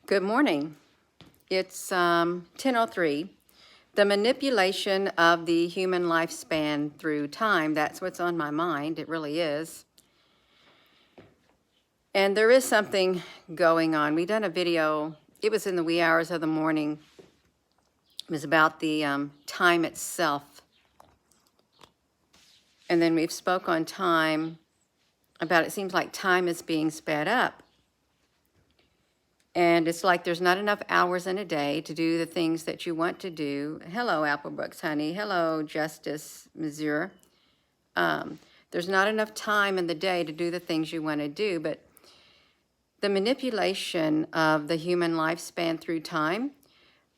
Good morning. It's 10:03. The manipulation of the human lifespan through time, that's what's on my mind. It really is. And there is something going on. We done a video, it was in the wee hours of the morning. It was about the time itself. And then we've spoke on time about it seems like time is being sped up. And it's like there's not enough hours in a day to do the things that you want to do. Hello, Applebrooks, honey. Hello, Justice, Missouri. There's not enough time in the day to do the things you want to do, but the manipulation of the human lifespan through time,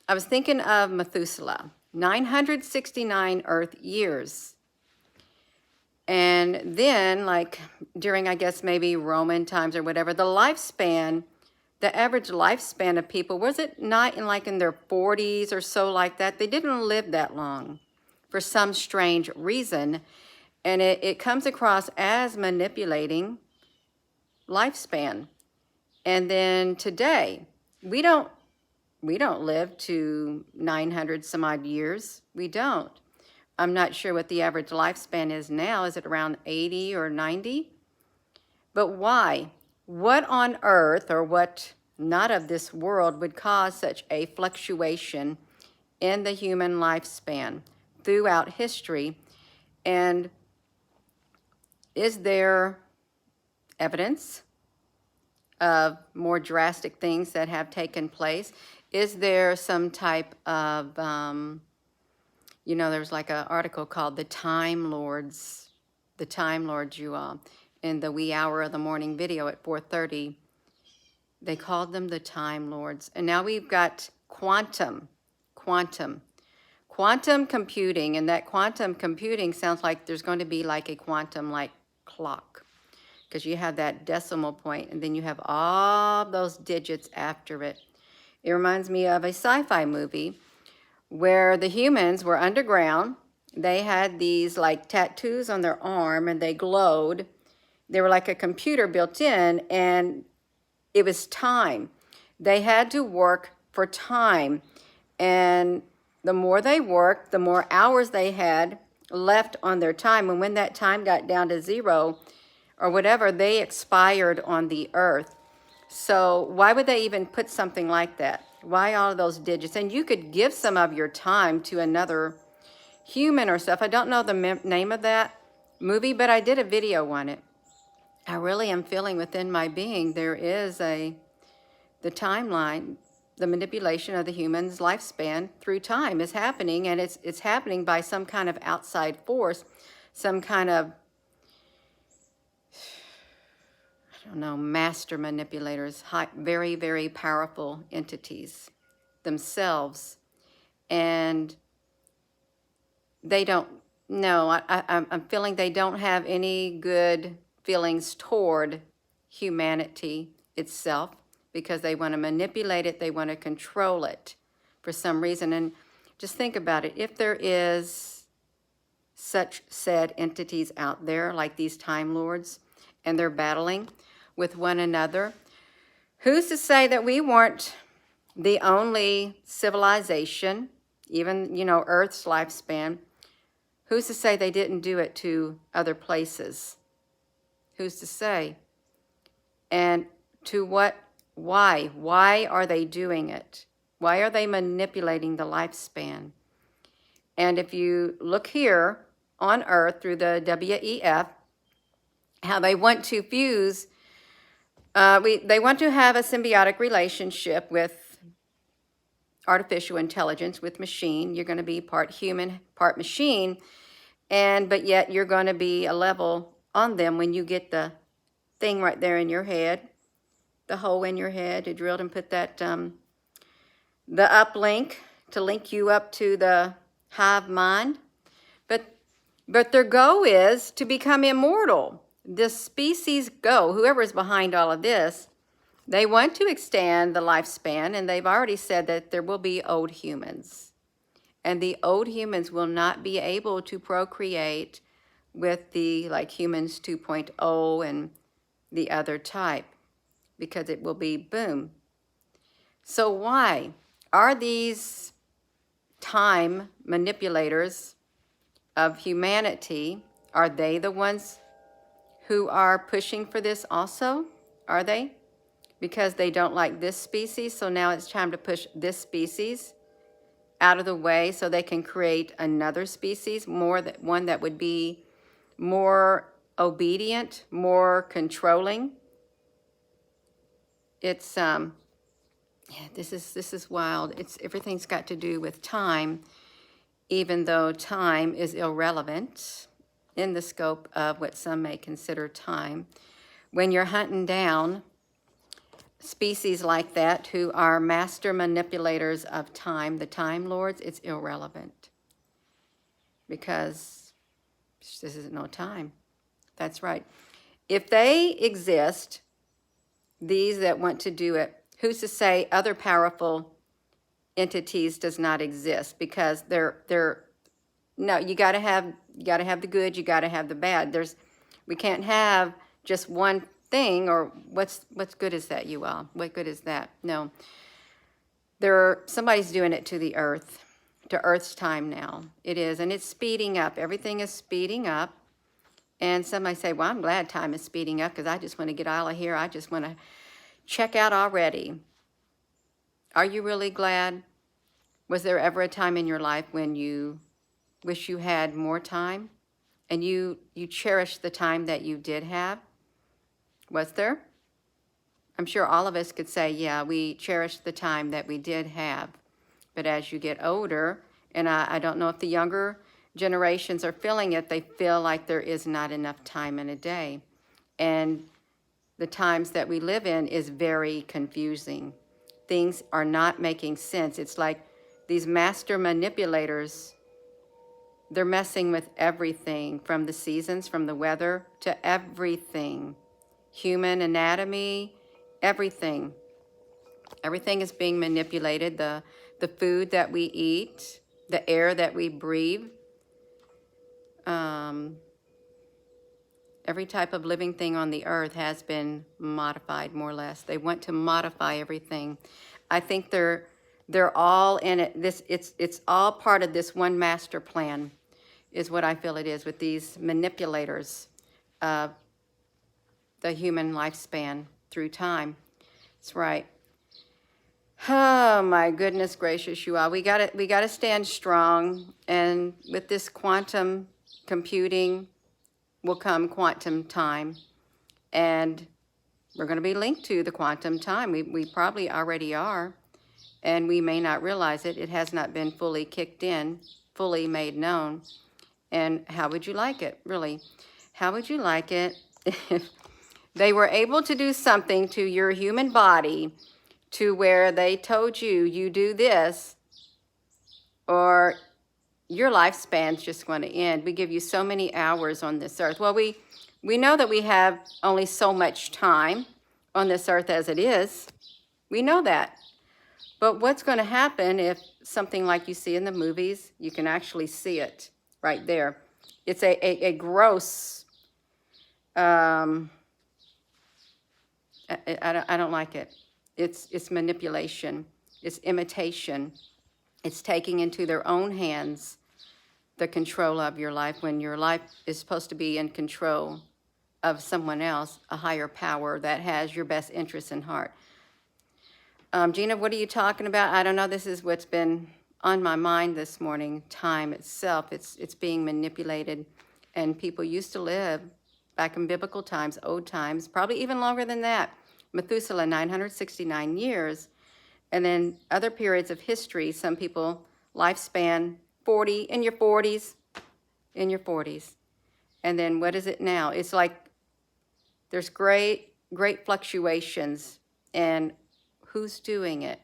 I was thinking of Methuselah, 969 Earth years. And then, like during, I guess, maybe Roman times or whatever, the lifespan, the average lifespan of people, was it not in their 40s or so like that? They didn't live that long for some strange reason. And it comes across as manipulating lifespan. And then today, we don't live to 900 some odd years. We don't. I'm not sure what the average lifespan is now. Is it around 80 or 90? But why? What on earth, or what not of this world, would cause such a fluctuation in the human lifespan throughout history? And is there evidence of more drastic things that have taken place? Is there some type of, there's like an article called The Time Lords, you all, in the wee hour of the morning video at 4:30. They called them the Time Lords. And now we've got quantum computing, and that quantum computing sounds like there's going to be like a quantum like clock, because you have that decimal point and then you have all those digits after it. It reminds me of a sci-fi movie where the humans were underground. They had these like tattoos on their arm and they glowed. They were like a computer built in, and it was time. They had to work for time. And the more they worked, the more hours they had left on their time. And when that time got down to zero or whatever, they expired on the earth. So why would they even put something like that? Why all of those digits? And you could give some of your time to another human or stuff. I don't know the name of that movie, but I did a video on it. I really am feeling within my being there is the timeline, the manipulation of the human's lifespan through time is happening, and it's happening by some kind of outside force, some kind of, I don't know, master manipulators, very, very powerful entities themselves. And they don't, no, I'm feeling they don't have any good feelings toward humanity itself, because they want to manipulate it, they want to control it for some reason. And just think about it. If there is such said entities out there like these Time Lords, and they're battling with one another, who's to say that we weren't the only civilization, even, Earth's lifespan? Who's to say they didn't do it to other places? Who's to say? And to what, why? Why are they doing it? Why are they manipulating the lifespan? And if you look here on Earth through the WEF, how they want to fuse, they want to have a symbiotic relationship with artificial intelligence, with machine. You're going to be part human, part machine, but yet you're going to be a level on them when you get the thing right there in your head, the hole in your head to drilled and put that, the uplink to link you up to the hive mind. But their goal is to become immortal. This species go, whoever's behind all of this, they want to extend the lifespan, and they've already said that there will be old humans. And the old humans will not be able to procreate with the humans 2.0 and the other type, because it will be boom. So why are these time manipulators of humanity, are they the ones who are pushing for this also? Are they? Because they don't like this species, so now it's time to push this species out of the way so they can create another species, one that would be more obedient, more controlling. It's yeah, this is wild. Everything's got to do with time, even though time is irrelevant in the scope of what some may consider time. When you're hunting down species like that who are master manipulators of time, the Time Lords, it's irrelevant because this is no time. That's right. If they exist, these that want to do it, who's to say other powerful entities does not exist? Because they're no, you got to have the good, you got to have the bad. We can't have just one thing, or what's good is that, you all? What good is that? No. Somebody's doing it to the earth, to Earth's time now. It is, and it's speeding up. Everything is speeding up. And somebody say, well, I'm glad time is speeding up because I just want to get out of here. I just want to check out already. Are you really glad? Was there ever a time in your life when you wish you had more time and you cherished the time that you did have? Was there? I'm sure all of us could say, yeah, we cherished the time that we did have. But as you get older, and I don't know if the younger generations are feeling it, they feel like there is not enough time in a day. And the times that we live in is very confusing. Things are not making sense. It's like these master manipulators, they're messing with everything, from the seasons, from the weather, to everything. Human anatomy, everything. Everything is being manipulated. The food that we eat, the air that we breathe, every type of living thing on the earth has been modified, more or less. They want to modify everything. I think they're all in it. It's all part of this one master plan, is what I feel it is, with these manipulators of the human lifespan through time. That's right. Oh my goodness gracious, you all. We gotta stand strong, and with this quantum computing will come quantum time, and we're going to be linked to the quantum time. We probably already are, and we may not realize it. It has not been fully kicked in, fully made known. And how would you like it, really? How would you like it if they were able to do something to your human body to where they told you, you do this, or your lifespan's just going to end? We give you so many hours on this earth. Well, we know that we have only so much time on this earth as it is. We know that. But what's going to happen if something like you see in the movies, you can actually see it right there. It's a gross, I don't like it. It's manipulation. It's imitation. It's taking into their own hands the control of your life, when your life is supposed to be in control of someone else, a higher power that has your best interests in heart. Gina, what are you talking about? I don't know. This is what's been on my mind this morning. Time itself, it's being manipulated. And people used to live back in biblical times, old times, probably even longer than that. Methuselah, 969 years. And then other periods of history, some people, lifespan, 40, in your 40s. And then what is it now? It's like there's great fluctuations. And who's doing it?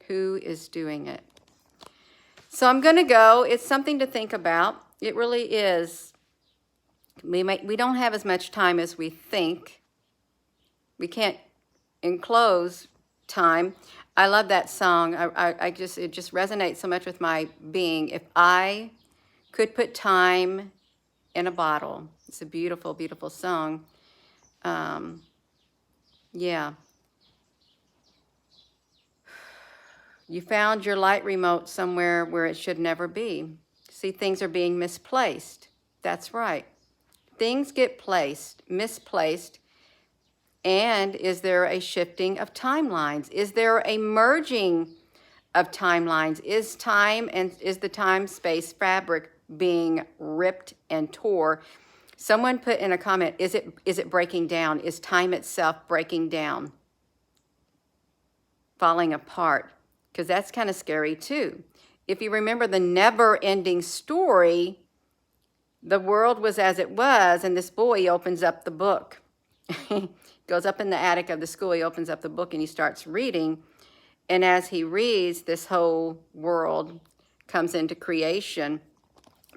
Who is doing it? So I'm going to go. It's something to think about. It really is. We don't have as much time as we think. We can't enclose time. I love that song. It just resonates so much with my being. If I could put time in a bottle. It's a beautiful, beautiful song. Yeah. You found your light remote somewhere where it should never be. See, things are being misplaced. That's right. Things get misplaced. And is there a shifting of timelines? Is there a merging of timelines? Is the time-space fabric being ripped and tore? Someone put in a comment, is it breaking down? Is time itself breaking down? Falling apart? Because that's kind of scary too. If you remember the never-ending story, the world was as it was, and this boy opens up the book. Goes up in the attic of the school, he opens up the book and he starts reading. And as he reads, this whole world comes into creation,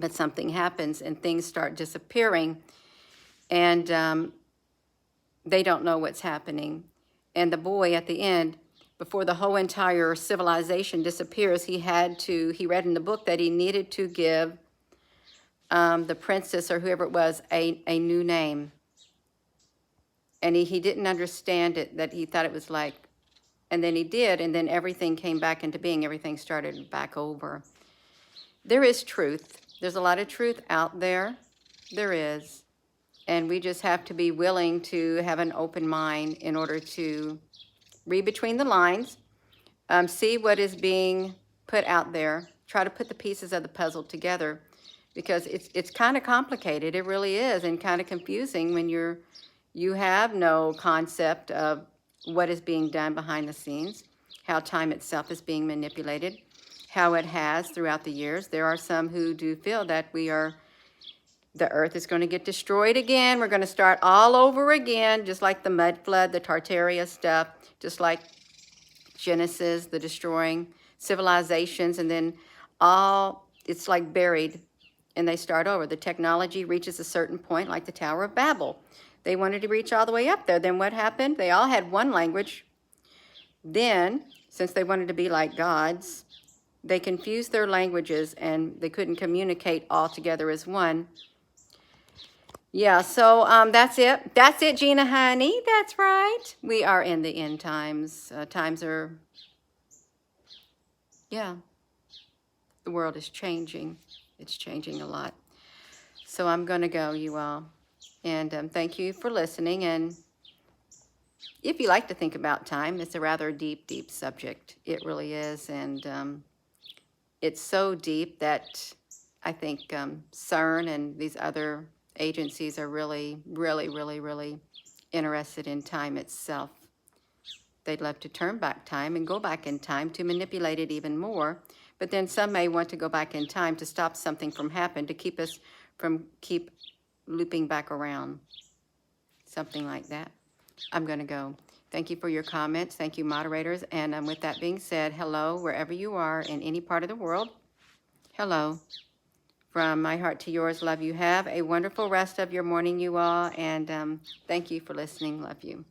but something happens and things start disappearing, and they don't know what's happening. And the boy at the end, before the whole entire civilization disappears, he read in the book that he needed to give the princess or whoever it was a new name. And he didn't understand it, that he thought it was like, and then he did, and then everything came back into being. Everything started back over. There is truth. There's a lot of truth out there. There is. And we just have to be willing to have an open mind in order to read between the lines, see what is being put out there, try to put the pieces of the puzzle together, because it's kind of complicated. It really is, and kind of confusing when you have no concept of what is being done behind the scenes, how time itself is being manipulated, how it has throughout the years. There are some who do feel that the earth is going to get destroyed again. We're going to start all over again, just like the mud flood, the Tartaria stuff, just like Genesis, the destroying civilizations, and then it's like buried, and they start over. The technology reaches a certain point, like the Tower of Babel. They wanted to reach all the way up there. Then what happened? They all had one language. Then, since they wanted to be like gods, they confused their languages and they couldn't communicate all together as one. Yeah, so that's it. That's it, Gina, honey. That's right. We are in the end times. Times are, yeah, the world is changing. It's changing a lot. So I'm going to go, you all. And thank you for listening. And if you like to think about time, it's a rather deep, deep subject. It really is. And it's so deep that I think CERN and these other agencies are really, really, really, really interested in time itself. They'd love to turn back time and go back in time to manipulate it even more. But then some may want to go back in time to stop something from happening, to keep us from looping back around, something like that. I'm going to go. Thank you for your comments. Thank you, moderators. And with that being said, hello, wherever you are in any part of the world. Hello. From my heart to yours, love you. Have a wonderful rest of your morning, you all. And thank you for listening. Love you.